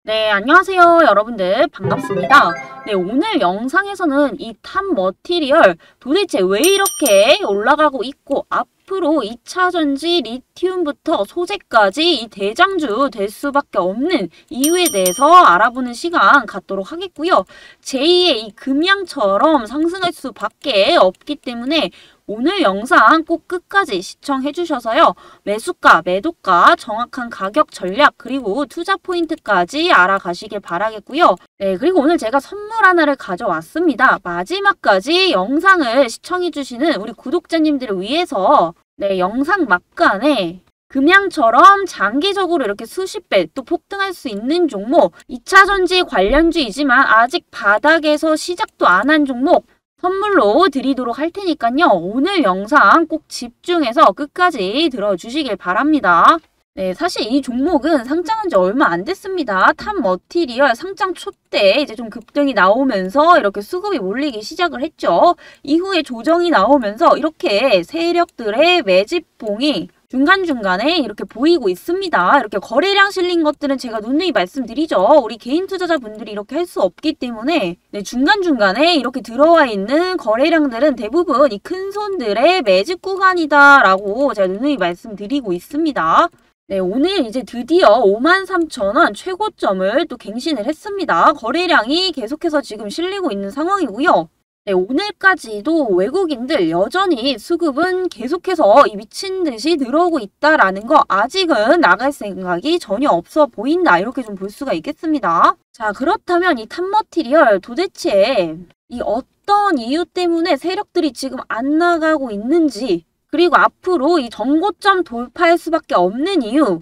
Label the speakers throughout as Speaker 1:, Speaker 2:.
Speaker 1: 네, 안녕하세요. 여러분들 반갑습니다. 네, 오늘 영상에서는 이 탑 머티리얼 도대체 왜 이렇게 올라가고 있고 앞으로 2차전지 리튬부터 소재까지 이 대장주 될 수밖에 없는 이유에 대해서 알아보는 시간 갖도록 하겠고요. 제2의 이 금양처럼 상승할 수밖에 없기 때문에 오늘 영상 꼭 끝까지 시청해 주셔서요. 매수가, 매도가, 정확한 가격 전략, 그리고 투자 포인트까지 알아가시길 바라겠고요. 네, 그리고 오늘 제가 선물 하나를 가져왔습니다. 마지막까지 영상을 시청해 주시는 우리 구독자님들을 위해서 영상 막간에 금양처럼 장기적으로 이렇게 수십 배 또 폭등할 수 있는 종목, 2차전지 관련주이지만 아직 바닥에서 시작도 안 한 종목 선물로 드리도록 할 테니까요. 오늘 영상 꼭 집중해서 끝까지 들어주시길 바랍니다. 네, 사실 이 종목은 상장한 지 얼마 안 됐습니다. 탑 머티리얼 상장 초 때 이제 좀 급등이 나오면서 이렇게 수급이 몰리기 시작을 했죠. 이후에 조정이 나오면서 이렇게 세력들의 매집봉이 중간중간에 이렇게 보이고 있습니다. 이렇게 거래량 실린 것들은 제가 누누이 말씀드리죠. 우리 개인 투자자분들이 이렇게 할 수 없기 때문에 중간중간에 이렇게 들어와 있는 거래량들은 대부분 이 큰 손들의 매집 구간이다라고 제가 누누이 말씀드리고 있습니다. 네, 오늘 이제 드디어 53,000원 최고점을 또 갱신을 했습니다. 거래량이 계속해서 지금 실리고 있는 상황이고요. 네, 오늘까지도 외국인들 여전히 수급은 계속해서 이 미친 듯이 들어오고 있다라는 거 아직은 나갈 생각이 전혀 없어 보인다. 이렇게 좀 볼 수가 있겠습니다. 자, 그렇다면 이 탑머티리얼 도대체 이 어떤 이유 때문에 세력들이 지금 안 나가고 있는지 그리고 앞으로 이 정고점 돌파할 수밖에 없는 이유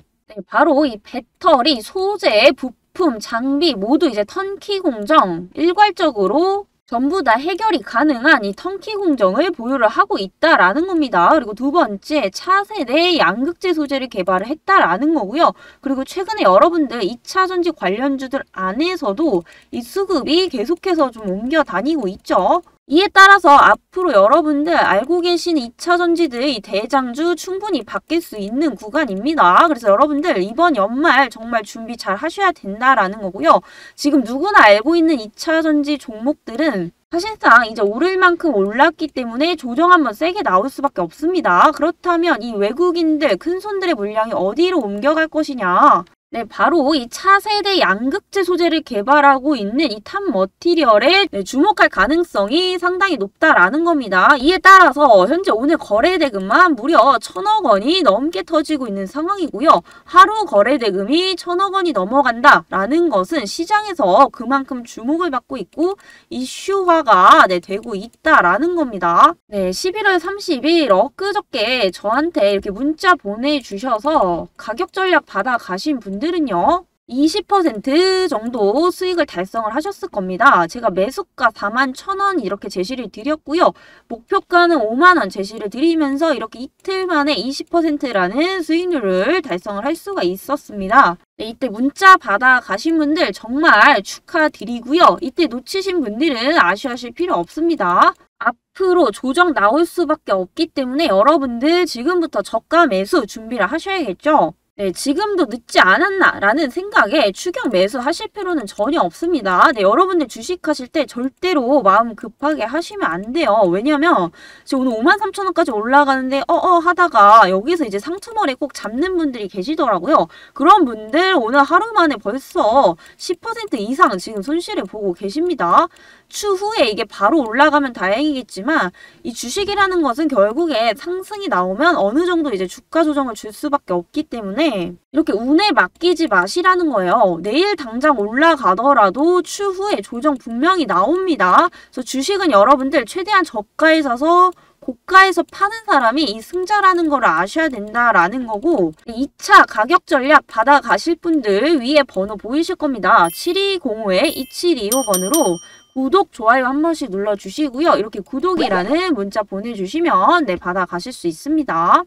Speaker 1: 바로 이 배터리, 소재, 부품, 장비 모두 이제 턴키 공정 일괄적으로 전부 다 해결이 가능한 이 턴키 공정을 보유를 하고 있다라는 겁니다. 그리고 두 번째, 차세대 양극재 소재를 개발을 했다라는 거고요. 그리고 최근에 여러분들 2차전지 관련주들 안에서도 이 수급이 계속해서 좀 옮겨 다니고 있죠. 이에 따라서 앞으로 여러분들 알고 계신 2차전지들 이 대장주 충분히 바뀔 수 있는 구간입니다. 그래서 여러분들 이번 연말 정말 준비 잘 하셔야 된다라는 거고요. 지금 누구나 알고 있는 2차전지 종목들은 사실상 이제 오를 만큼 올랐기 때문에 조정 한번 세게 나올 수밖에 없습니다. 그렇다면 이 외국인들, 큰손들의 물량이 어디로 옮겨갈 것이냐? 네, 바로 이 차세대 양극재 소재를 개발하고 있는 이 탑 머티리얼에 주목할 가능성이 상당히 높다라는 겁니다. 이에 따라서 현재 오늘 거래대금만 무려 1,000억 원이 넘게 터지고 있는 상황이고요. 하루 거래대금이 1,000억 원이 넘어간다라는 것은 시장에서 그만큼 주목을 받고 있고 이슈화가 되고 있다라는 겁니다. 네, 11월 30일 엊그저께 저한테 이렇게 문자 보내주셔서 가격 전략 받아 가신 분들은요. 20% 정도 수익을 달성을 하셨을 겁니다. 제가 매수가 41,000원 이렇게 제시를 드렸고요. 목표가는 5만원 제시를 드리면서 이렇게 이틀 만에 20%라는 수익률을 달성을 할 수가 있었습니다. 네, 이때 문자 받아 가신 분들 정말 축하드리고요. 이때 놓치신 분들은 아쉬워하실 필요 없습니다. 앞으로 조정 나올 수밖에 없기 때문에 여러분들 지금부터 저가 매수 준비를 하셔야겠죠. 네, 지금도 늦지 않았나라는 생각에 추격 매수 하실 필요는 전혀 없습니다. 네, 여러분들 주식하실 때 절대로 마음 급하게 하시면 안 돼요. 왜냐면 지금 오늘 53,000원까지 올라가는데 하다가 여기서 이제 상투머리 꼭 잡는 분들이 계시더라고요. 그런 분들 오늘 하루 만에 벌써 10% 이상 지금 손실을 보고 계십니다. 추후에 이게 바로 올라가면 다행이겠지만 이 주식이라는 것은 결국에 상승이 나오면 어느 정도 이제 주가 조정을 줄 수밖에 없기 때문에 이렇게 운에 맡기지 마시라는 거예요. 내일 당장 올라가더라도 추후에 조정 분명히 나옵니다. 그래서 주식은 여러분들 최대한 저가에 사서 고가에서 파는 사람이 이 승자라는 걸 아셔야 된다라는 거고 2차 가격 전략 받아 가실 분들 위에 번호 보이실 겁니다. 7205-2725번으로 구독, 좋아요 한 번씩 눌러주시고요. 이렇게 구독이라는 문자 보내주시면 받아 가실 수 있습니다.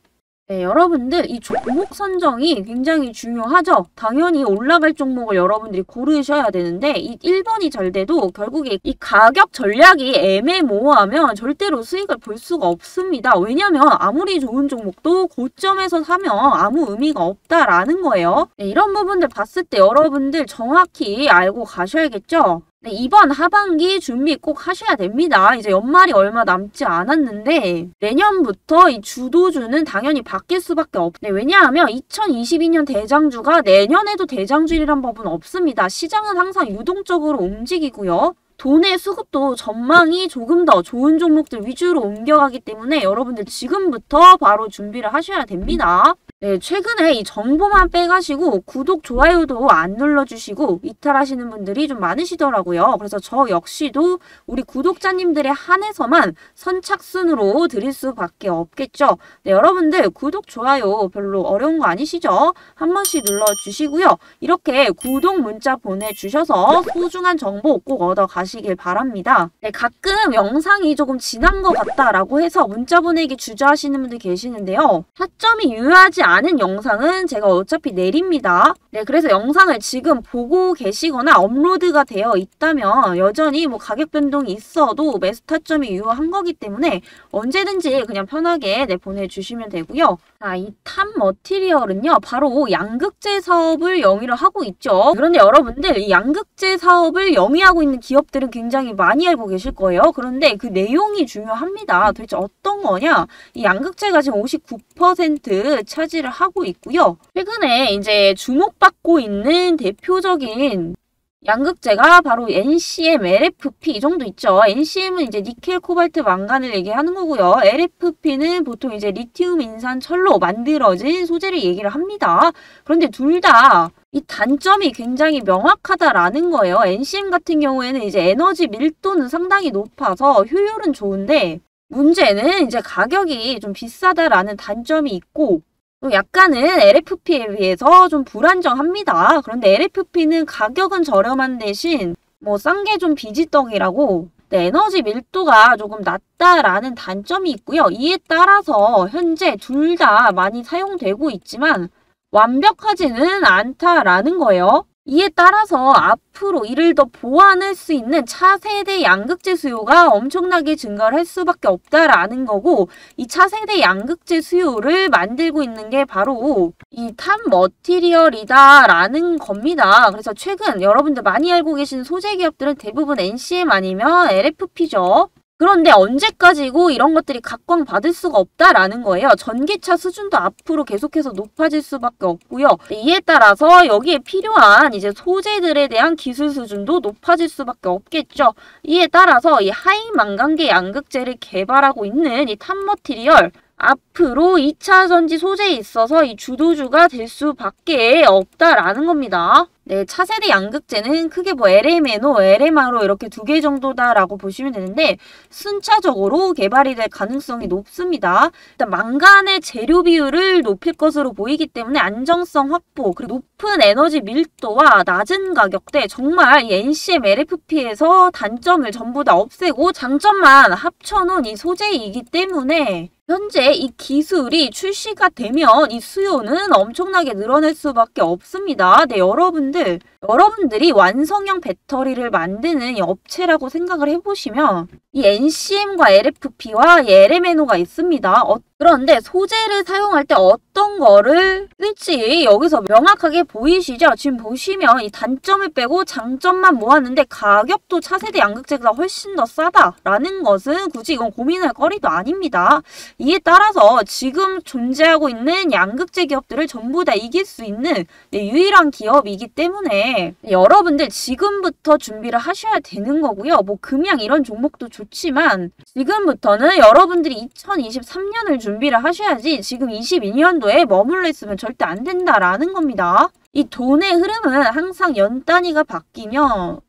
Speaker 1: 네, 여러분들 이 종목 선정이 굉장히 중요하죠. 당연히 올라갈 종목을 여러분들이 고르셔야 되는데 이 1번이 잘 돼도 결국에 이 가격 전략이 애매모호하면 절대로 수익을 볼 수가 없습니다. 왜냐면 아무리 좋은 종목도 고점에서 사면 아무 의미가 없다라는 거예요. 네, 이런 부분들 봤을 때 여러분들 정확히 알고 가셔야겠죠. 네, 이번 하반기 준비 꼭 하셔야 됩니다. 이제 연말이 얼마 남지 않았는데 내년부터 이 주도주는 당연히 바뀔 수밖에 없네. 왜냐하면 2022년 대장주가 내년에도 대장주이란 법은 없습니다. 시장은 항상 유동적으로 움직이고요. 돈의 수급도 전망이 조금 더 좋은 종목들 위주로 옮겨가기 때문에 여러분들 지금부터 바로 준비를 하셔야 됩니다. 네, 최근에 이 정보만 빼가시고 구독, 좋아요도 안 눌러주시고 이탈하시는 분들이 좀 많으시더라고요. 그래서 저 역시도 우리 구독자님들의 한해서만 선착순으로 드릴 수밖에 없겠죠. 네, 여러분들 구독, 좋아요 별로 어려운 거 아니시죠? 한 번씩 눌러주시고요. 이렇게 구독 문자 보내주셔서 소중한 정보 꼭 얻어 가시길 바랍니다. 네, 가끔 영상이 조금 지난 것 같다라고 해서 문자 보내기 주저하시는 분들 계시는데요. 타점이 유효하지 않은 영상은 제가 어차피 내립니다. 네, 그래서 영상을 지금 보고 계시거나 업로드가 되어 있다면 여전히 뭐 가격 변동이 있어도 매수 타점이 유효한 거기 때문에 언제든지 그냥 편하게 보내주시면 되고요. 자, 이 탑 머티리얼은요, 바로 양극재 사업을 영위를 하고 있죠. 그런데 여러분들 이 양극재 사업을 영위하고 있는 기업들은 굉장히 많이 알고 계실 거예요. 그런데 그 내용이 중요합니다. 도대체 어떤 거냐? 이 양극재가 지금 59% 차지를 하고 있고요. 최근에 이제 주목받고 있는 대표적인 양극재가 바로 NCM, LFP 이 정도 있죠. NCM은 이제 니켈, 코발트, 망간을 얘기하는 거고요. LFP는 보통 이제 리튬, 인산, 철로 만들어진 소재를 얘기를 합니다. 그런데 둘 다 이 단점이 굉장히 명확하다라는 거예요. NCM 같은 경우에는 이제 에너지 밀도는 상당히 높아서 효율은 좋은데 문제는 이제 가격이 좀 비싸다라는 단점이 있고 또 약간은 LFP에 비해서 좀 불안정합니다. 그런데 LFP는 가격은 저렴한 대신 뭐 싼 게 좀 비지떡이라고 에너지 밀도가 조금 낮다라는 단점이 있고요. 이에 따라서 현재 둘 다 많이 사용되고 있지만 완벽하지는 않다라는 거예요. 이에 따라서 앞으로 이를 더 보완할 수 있는 차세대 양극재 수요가 엄청나게 증가를 할 수밖에 없다라는 거고 이 차세대 양극재 수요를 만들고 있는 게 바로 이 탑 머티리얼이다라는 겁니다. 그래서 최근 여러분들 많이 알고 계신 소재 기업들은 대부분 NCM 아니면 LFP죠. 그런데 언제까지고 이런 것들이 각광받을 수가 없다라는 거예요. 전기차 수준도 앞으로 계속해서 높아질 수밖에 없고요. 이에 따라서 여기에 필요한 이제 소재들에 대한 기술 수준도 높아질 수밖에 없겠죠. 이에 따라서 이 하이 망간계 양극재를 개발하고 있는 이 탑 머티리얼 앞으로 2차 전지 소재에 있어서 이 주도주가 될 수밖에 없다라는 겁니다. 네, 차세대 양극재는 크게 뭐 LMNO, LMRO 이렇게 두 개 정도다라고 보시면 되는데 순차적으로 개발이 될 가능성이 높습니다. 일단 망간의 재료 비율을 높일 것으로 보이기 때문에 안정성 확보, 그리고 높은 에너지 밀도와 낮은 가격대 정말 이 NCM, LFP에서 단점을 전부 다 없애고 장점만 합쳐놓은 이 소재이기 때문에 현재 이 기술이 출시가 되면 이 수요는 엄청나게 늘어날 수밖에 없습니다. 네, 여러분들이 완성형 배터리를 만드는 이 업체라고 생각을 해보시면 이 NCM과 LFP와 이 LMNO가 있습니다. 그런데 소재를 사용할 때 어떤 거를 쓸지 여기서 명확하게 보이시죠? 지금 보시면 이 단점을 빼고 장점만 모았는데 가격도 차세대 양극재가 훨씬 더 싸다라는 것은 굳이 이건 고민할 거리도 아닙니다. 이에 따라서 지금 존재하고 있는 양극재 기업들을 전부 다 이길 수 있는 유일한 기업이기 때문에 여러분들 지금부터 준비를 하셔야 되는 거고요. 뭐 금양 이런 종목도 좋지만 지금부터는 여러분들이 2023년을 준비를 하셔야지 지금 22년도에 머물러 있으면 절대 안 된다라는 겁니다. 이 돈의 흐름은 항상 연 단위가 바뀌면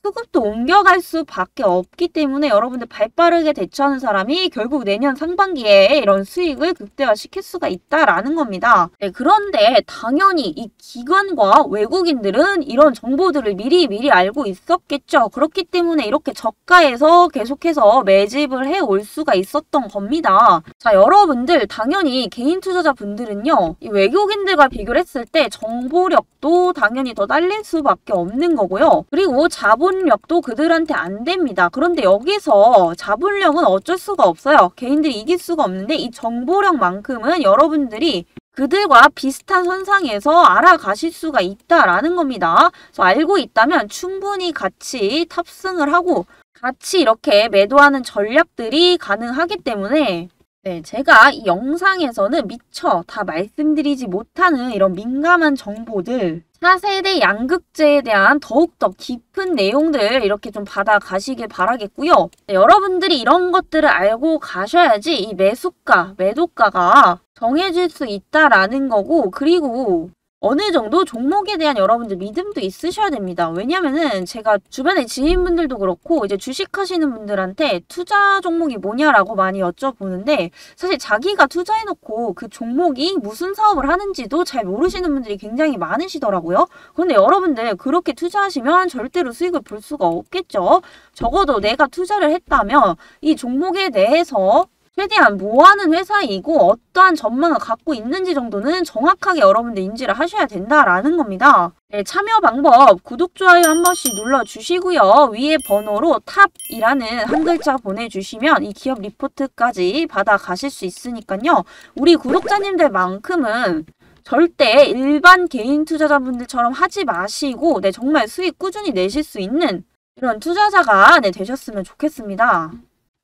Speaker 1: 수급도 옮겨갈 수밖에 없기 때문에 여러분들 발빠르게 대처하는 사람이 결국 내년 상반기에 이런 수익을 극대화시킬 수가 있다라는 겁니다. 네, 그런데 당연히 이 기관과 외국인들은 이런 정보들을 미리 알고 있었겠죠. 그렇기 때문에 이렇게 저가에서 계속해서 매집을 해올 수가 있었던 겁니다. 자, 여러분들 당연히 개인 투자자분들은요. 이 외국인들과 비교를 했을 때 정보력도 당연히 더 딸릴 수밖에 없는 거고요. 그리고 자본력도 그들한테 안 됩니다. 그런데 여기서 자본력은 어쩔 수가 없어요. 개인들이 이길 수가 없는데 이 정보력만큼은 여러분들이 그들과 비슷한 선상에서 알아가실 수가 있다라는 겁니다. 그래서 알고 있다면 충분히 같이 탑승을 하고 같이 이렇게 매도하는 전략들이 가능하기 때문에 네, 제가 이 영상에서는 미처 다 말씀드리지 못하는 이런 민감한 정보들, 차세대 양극재에 대한 더욱더 깊은 내용들 이렇게 좀 받아가시길 바라겠고요. 네, 여러분들이 이런 것들을 알고 가셔야지 이 매수가, 매도가가 정해질 수 있다라는 거고, 그리고 어느 정도 종목에 대한 여러분들 믿음도 있으셔야 됩니다. 왜냐면은 제가 주변에 지인분들도 그렇고 이제 주식하시는 분들한테 투자 종목이 뭐냐라고 많이 여쭤보는데 사실 자기가 투자해놓고 그 종목이 무슨 사업을 하는지도 잘 모르시는 분들이 굉장히 많으시더라고요. 그런데 여러분들 그렇게 투자하시면 절대로 수익을 볼 수가 없겠죠. 적어도 내가 투자를 했다면 이 종목에 대해서 최대한 뭐하는 회사이고 어떠한 전망을 갖고 있는지 정도는 정확하게 여러분들 인지를 하셔야 된다라는 겁니다. 네, 참여 방법 구독, 좋아요 한 번씩 눌러주시고요. 위에 번호로 탑이라는 한 글자 보내주시면 이 기업 리포트까지 받아가실 수 있으니까요. 우리 구독자님들만큼은 절대 일반 개인 투자자분들처럼 하지 마시고 네, 정말 수익 꾸준히 내실 수 있는 이런 투자자가 네, 되셨으면 좋겠습니다.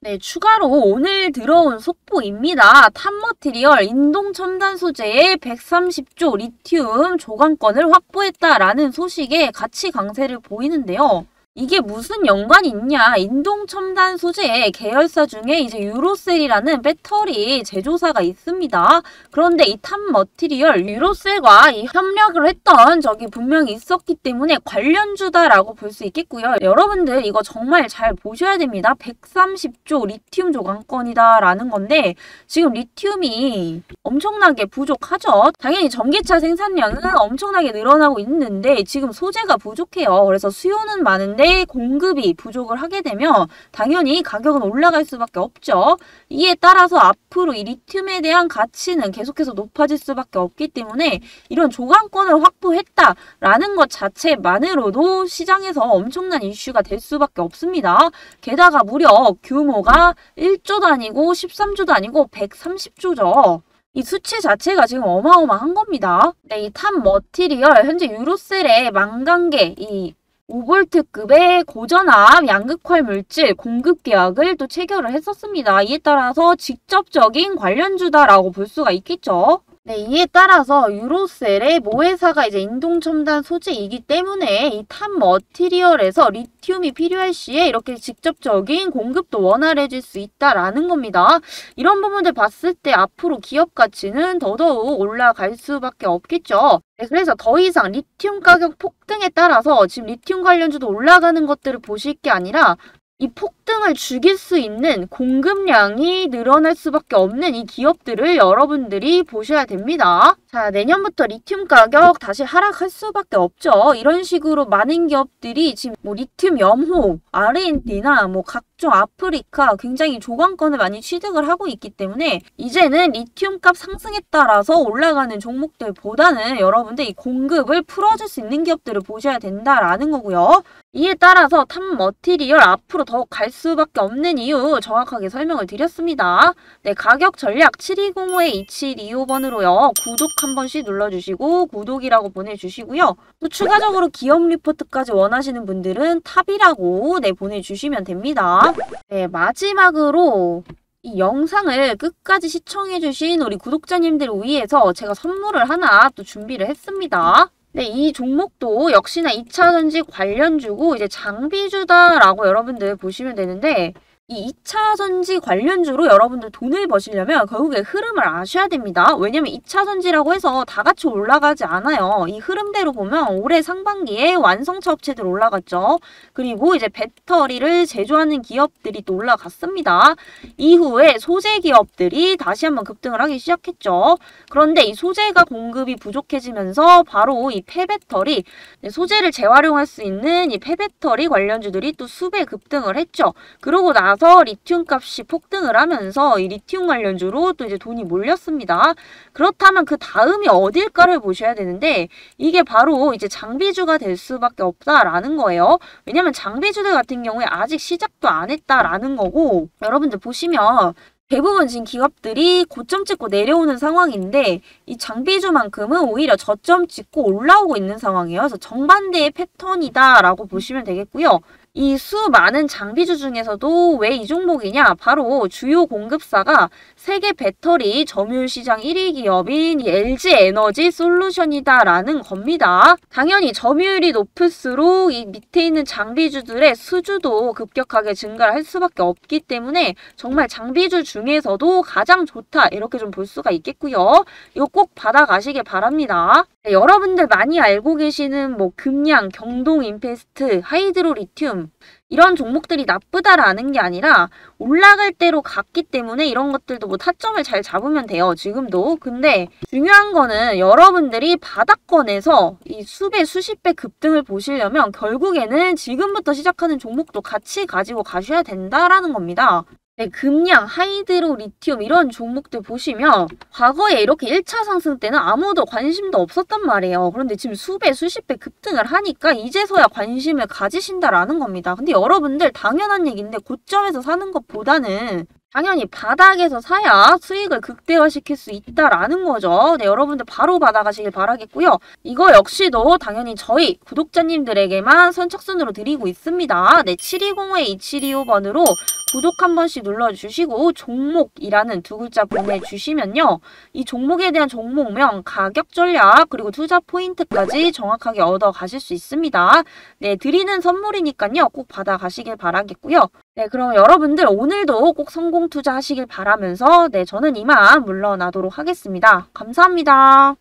Speaker 1: 네, 추가로 오늘 들어온 속보입니다. 탑머티리얼 인동첨단 소재의 130조 리튬 조강권을 확보했다라는 소식에 같이 강세를 보이는데요. 이게 무슨 연관이 있냐? 인동첨단 소재 계열사 중에 이제 유로셀이라는 배터리 제조사가 있습니다. 그런데 이 탑머티리얼 유로셀과 이 협력을 했던 적이 분명히 있었기 때문에 관련주다라고 볼 수 있겠고요. 여러분들 이거 정말 잘 보셔야 됩니다. 130조 리튬 조강권이다라는 건데 지금 리튬이 엄청나게 부족하죠. 당연히 전기차 생산량은 엄청나게 늘어나고 있는데 지금 소재가 부족해요. 그래서 수요는 많은데 공급이 부족을 하게 되면 당연히 가격은 올라갈 수밖에 없죠. 이에 따라서 앞으로 이 리튬에 대한 가치는 계속해서 높아질 수밖에 없기 때문에 이런 조강권을 확보했다라는 것 자체만으로도 시장에서 엄청난 이슈가 될 수밖에 없습니다. 게다가 무려 규모가 1조도 아니고 13조도 아니고 130조죠. 이 수치 자체가 지금 어마어마한 겁니다. 네, 이 탑머티리얼 현재 유로셀의 망간계 이 5V급의 고전압 양극활 물질 공급 계약을 또 체결을 했었습니다. 이에 따라서 직접적인 관련주다라고 볼 수가 있겠죠. 네, 이에 따라서 유로셀의 모회사가 이제 인동첨단 소재이기 때문에 이 탑머티리얼에서 리튬이 필요할 시에 이렇게 직접적인 공급도 원활해질 수 있다라는 겁니다. 이런 부분들 봤을 때 앞으로 기업 가치는 더더욱 올라갈 수밖에 없겠죠. 네, 그래서 더 이상 리튬 가격 폭등에 따라서 지금 리튬 관련주도 올라가는 것들을 보실 게 아니라 이 폭등을 죽일 수 있는 공급량이 늘어날 수밖에 없는 이 기업들을 여러분들이 보셔야 됩니다. 자, 내년부터 리튬 가격 다시 하락할 수밖에 없죠. 이런 식으로 많은 기업들이 지금 뭐 리튬 염호, 아르헨티나, 뭐 각종 아프리카 굉장히 조강권을 많이 취득을 하고 있기 때문에 이제는 리튬 값 상승에 따라서 올라가는 종목들보다는 여러분들 이 공급을 풀어줄 수 있는 기업들을 보셔야 된다라는 거고요. 이에 따라서 탑머티리얼 앞으로 더 갈 수밖에 없는 이유 정확하게 설명을 드렸습니다. 네, 가격 전략 7205-2725번으로요. 구독 한 번씩 눌러주시고 구독이라고 보내주시고요. 또 추가적으로 기업 리포트까지 원하시는 분들은 탑이라고 네, 보내주시면 됩니다. 네, 마지막으로 이 영상을 끝까지 시청해주신 우리 구독자님들을 위해서 제가 선물을 하나 또 준비를 했습니다. 네, 이 종목도 역시나 2차전지 관련주고 이제 장비주다라고 여러분들 보시면 되는데 이 2차 전지 관련주로 여러분들 돈을 버시려면 결국에 흐름을 아셔야 됩니다. 왜냐면 2차 전지라고 해서 다 같이 올라가지 않아요. 이 흐름대로 보면 올해 상반기에 완성차 업체들 올라갔죠. 그리고 이제 배터리를 제조하는 기업들이 또 올라갔습니다. 이후에 소재 기업들이 다시 한번 급등을 하기 시작했죠. 그런데 이 소재가 공급이 부족해지면서 바로 이 폐배터리, 소재를 재활용할 수 있는 이 폐배터리 관련주들이 또 수배 급등을 했죠. 그러고 나서 리튬 값이 폭등을 하면서 이 리튬 관련주로 또 이제 돈이 몰렸습니다. 그렇다면 그 다음이 어딜까를 보셔야 되는데 이게 바로 이제 장비주가 될 수밖에 없다라는 거예요. 왜냐면 장비주들 같은 경우에 아직 시작도 안 했다라는 거고 여러분들 보시면 대부분 지금 기업들이 고점 찍고 내려오는 상황인데 이 장비주만큼은 오히려 저점 찍고 올라오고 있는 상황이에요. 그래서 정반대의 패턴이다라고 보시면 되겠고요. 이 수많은 장비주 중에서도 왜 이 종목이냐? 바로 주요 공급사가 세계 배터리 점유율 시장 1위 기업인 이 LG 에너지 솔루션이다라는 겁니다. 당연히 점유율이 높을수록 이 밑에 있는 장비주들의 수주도 급격하게 증가를 할 수밖에 없기 때문에 정말 장비주 중에서도 가장 좋다 이렇게 좀 볼 수가 있겠고요. 이거 꼭 받아가시길 바랍니다. 네, 여러분들 많이 알고 계시는 뭐 금양, 경동 임페스트, 하이드로 리튬 이런 종목들이 나쁘다라는 게 아니라 올라갈 대로 갔기 때문에 이런 것들도 뭐 타점을 잘 잡으면 돼요. 지금도. 근데 중요한 거는 여러분들이 바닥권에서 이 수배, 수십 배 급등을 보시려면 결국에는 지금부터 시작하는 종목도 같이 가지고 가셔야 된다라는 겁니다. 네, 금양, 하이드로, 리튬 이런 종목들 보시면 과거에 이렇게 1차 상승 때는 아무도 관심도 없었단 말이에요. 그런데 지금 수배, 수십 배 급등을 하니까 이제서야 관심을 가지신다라는 겁니다. 근데 여러분들 당연한 얘기인데 고점에서 사는 것보다는 당연히 바닥에서 사야 수익을 극대화시킬 수 있다라는 거죠. 네, 여러분들 바로 받아가시길 바라겠고요. 이거 역시도 당연히 저희 구독자님들에게만 선착순으로 드리고 있습니다. 네, 7205-2725번으로 구독 한 번씩 눌러주시고 종목이라는 두 글자 보내주시면요. 이 종목에 대한 종목명, 가격 전략, 그리고 투자 포인트까지 정확하게 얻어 가실 수 있습니다. 네, 드리는 선물이니까요. 꼭 받아가시길 바라겠고요. 네, 그럼 여러분들 오늘도 꼭 성공 투자하시길 바라면서 네, 저는 이만 물러나도록 하겠습니다. 감사합니다.